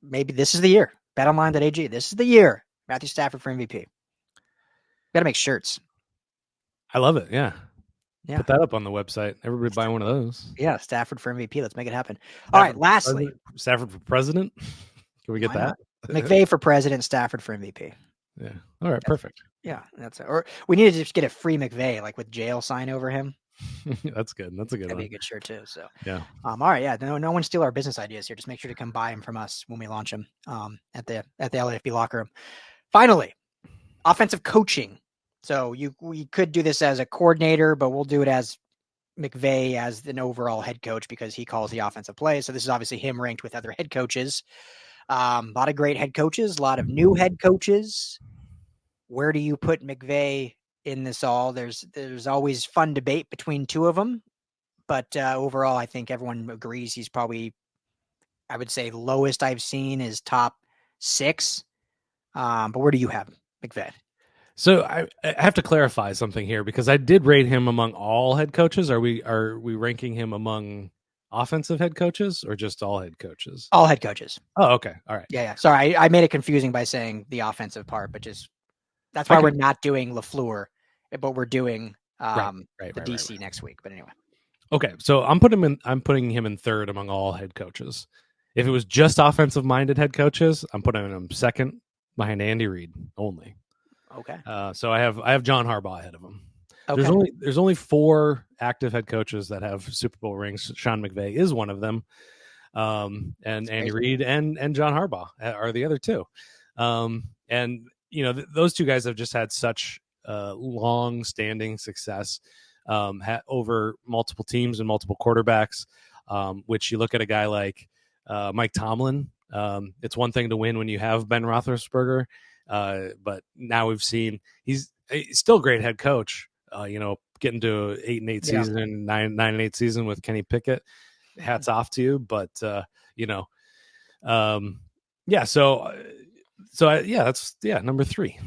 maybe this is the year. BetOnline.ag. This is the year. Matthew Stafford for MVP. Got to make shirts. I love it. Yeah. Put that up on the website. Everybody buy one of those. Yeah, Stafford for MVP. Let's make it happen. All right, lastly. Stafford for president. Can we get that? McVay for president, Stafford for MVP. Yeah. All right, perfect. Yeah, that's it. Or we need to just get a free McVay, like with jail sign over him. That's good. That's a good That'd one. be a good shirt too. So yeah. All right. Yeah. No one steal our business ideas here. Just make sure to come buy them from us when we launch them at the LAFB locker room. Finally, offensive coaching. So we could do this as a coordinator, but we'll do it as McVay as an overall head coach because he calls the offensive plays. So this is obviously him ranked with other head coaches. A lot of great head coaches, a lot of new head coaches. Where do you put McVay in this all? There's always fun debate between two of them, but overall, I think everyone agrees he's probably, I would say, lowest I've seen is top 6. But where do you have McVay? So I have to clarify something here because I did rate him among all head coaches. Are we ranking him among offensive head coaches or just all head coaches? All head coaches. Oh, okay. All right. Yeah. Sorry, I made it confusing by saying the offensive part, but just that's why we're not doing LaFleur, but we're doing the DC next week. But anyway. Okay, so I'm putting him in 3rd among all head coaches. If it was just offensive minded head coaches, I'm putting him 2nd behind Andy Reid only. Okay. So I have John Harbaugh ahead of him. Okay. There's only 4 active head coaches that have Super Bowl rings. Sean McVay is one of them. And Andy Reid and John Harbaugh are the other 2. And those 2 guys have just had such long-standing success over multiple teams and multiple quarterbacks. Which you look at a guy like Mike Tomlin. It's one thing to win when you have Ben Roethlisberger, but now we've seen he's still a great head coach. Getting to 8-8 season, 9-8 season with Kenny Pickett. Hats off to you, but that's number 3.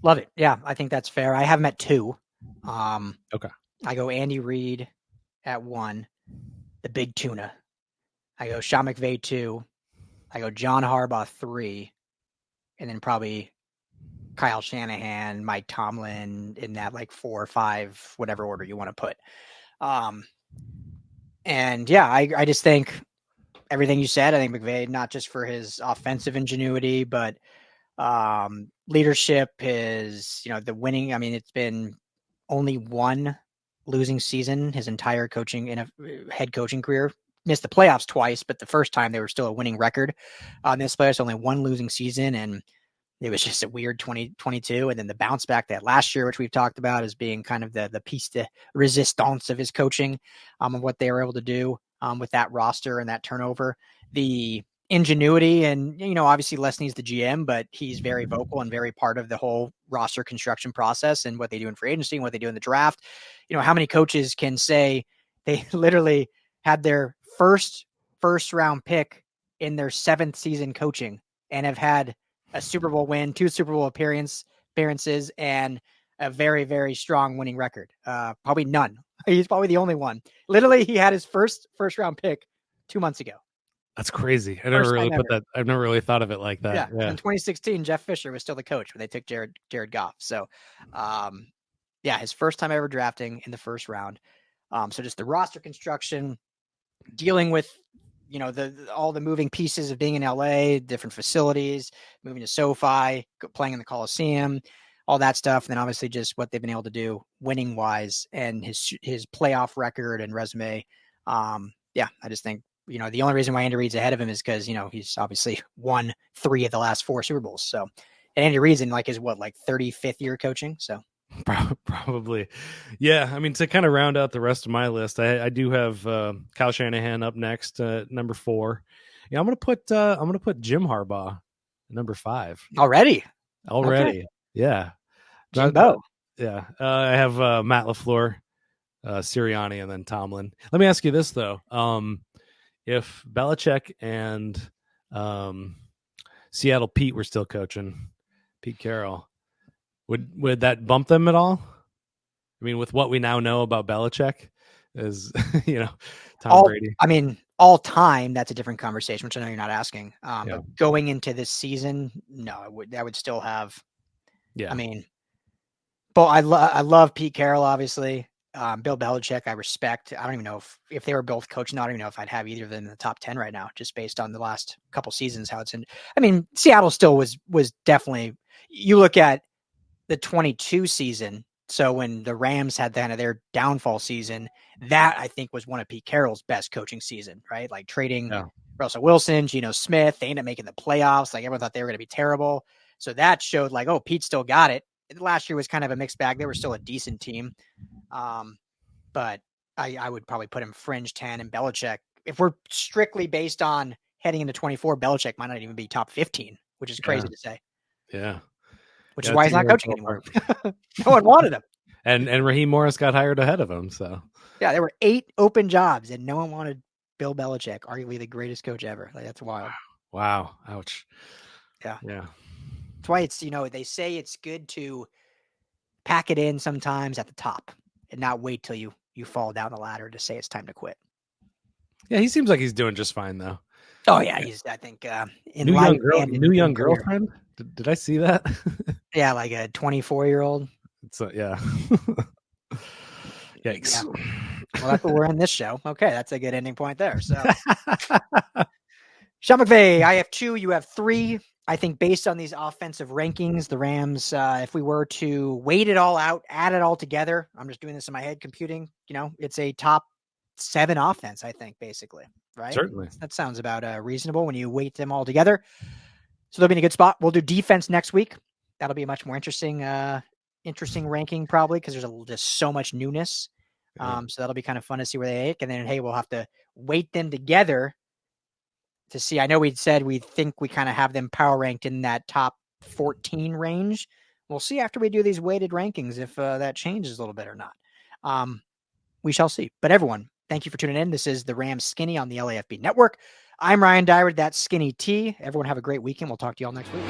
Love it. Yeah, I think that's fair. I have him at 2. Okay. I go Andy Reid at 1, the big tuna. I go Sean McVay 2. I go John Harbaugh 3, and then probably Kyle Shanahan, Mike Tomlin in that like 4 or 5, whatever order you want to put. And yeah, I just think everything you said. I think McVay, not just for his offensive ingenuity, but leadership, his the winning. I mean, it's been only one losing season his entire head coaching career. Missed the playoffs twice, but the first time they were still a winning record on this playoffs. Only one losing season, and it was just a weird 2022. And then the bounce back that last year, which we've talked about as being kind of the piece de resistance of his coaching, of what they were able to do with that roster and that turnover. The ingenuity, and obviously Les needs the GM, but he's very vocal and very part of the whole roster construction process and what they do in free agency and what they do in the draft. How many coaches can say they literally had their first round pick in their 7th season coaching and have had a Super Bowl win, 2 Super Bowl appearances, and a very, very strong winning record? Probably none. He's probably the only one. Literally, he had his first round pick 2 months ago. That's crazy. I never really put that. I've never really thought of it like that. Yeah. In 2016, Jeff Fisher was still the coach when they took Jared Goff. So, his first time ever drafting in the first round. So just the roster construction, dealing with, all the moving pieces of being in LA, different facilities, moving to SoFi, playing in the Coliseum, all that stuff. And then obviously just what they've been able to do winning wise and his playoff record and resume. I just think, the only reason why Andy Reid's ahead of him is because, he's obviously won 3 of the last 4 Super Bowls. So, and Andy Reid's in his 35th year coaching. So probably. Yeah. I mean, to kind of round out the rest of my list, I do have Kyle Shanahan up next, number 4. Yeah. I'm going to put Jim Harbaugh number 5 already. Okay. Yeah. Jimbo. Yeah. I have Matt LaFleur, Sirianni, and then Tomlin. Let me ask you this though. If Belichick and Seattle Pete were still coaching, Pete Carroll, would that bump them at all? I mean, with what we now know about Belichick, is Tom Brady. I mean, all time, that's a different conversation, which I know you're not asking. But going into this season, no, that would still have. Yeah. I mean, but I love Pete Carroll, obviously. Bill Belichick, I respect. I don't even know if they were both coaching. I don't even know if I'd have either of them in the top 10 right now, just based on the last couple seasons, how it's in. I mean, Seattle still was definitely, you look at the 22 season. So when the Rams had kind of their downfall season, that I think was one of Pete Carroll's best coaching season, right? Like trading Russell Wilson, Geno Smith, they ended up making the playoffs. Like everyone thought they were going to be terrible. So that showed Pete still got it. Last year was kind of a mixed bag. They were still a decent team. But I would probably put him fringe 10, and Belichick, if we're strictly based on heading into 24, Belichick might not even be top 15, which is crazy to say. Yeah. Which is why he's not coaching anymore. No one wanted him. And Raheem Morris got hired ahead of him. So yeah, there were 8 open jobs and no one wanted Bill Belichick, arguably the greatest coach ever. That's wild. Wow. Ouch. Yeah. Yeah. That's why it's, they say it's good to pack it in sometimes at the top and not wait till you fall down the ladder to say it's time to quit. Yeah, he seems like he's doing just fine though. Oh yeah, he's I think in new young girlfriend. Did I see that? Yeah, like a 24-year-old. It's yeah. Yikes. Yeah. Well, that's what we're in this show. Okay, that's a good ending point there. So, Sean McVay, I have 2, you have 3. I think based on these offensive rankings, the Rams, if we were to weight it all out, add it all together, I'm just doing this in my head computing, it's a top 7 offense, I think, basically, right? Certainly. That sounds about reasonable when you weight them all together. So they'll be in a good spot. We'll do defense next week. That'll be a much more interesting ranking probably because there's just so much newness. So that'll be kind of fun to see where they ate. And then, hey, we'll have to weight them together to see. I know we said we think we kind of have them power ranked in that top 14 range. We'll see after we do these weighted rankings if that changes a little bit or not. We shall see. But everyone, thank you for tuning in. This is the Rams Skinny on the LAFB Network. I'm Ryan Dyward. That's Skinny T. Everyone have a great weekend. We'll talk to you all next week.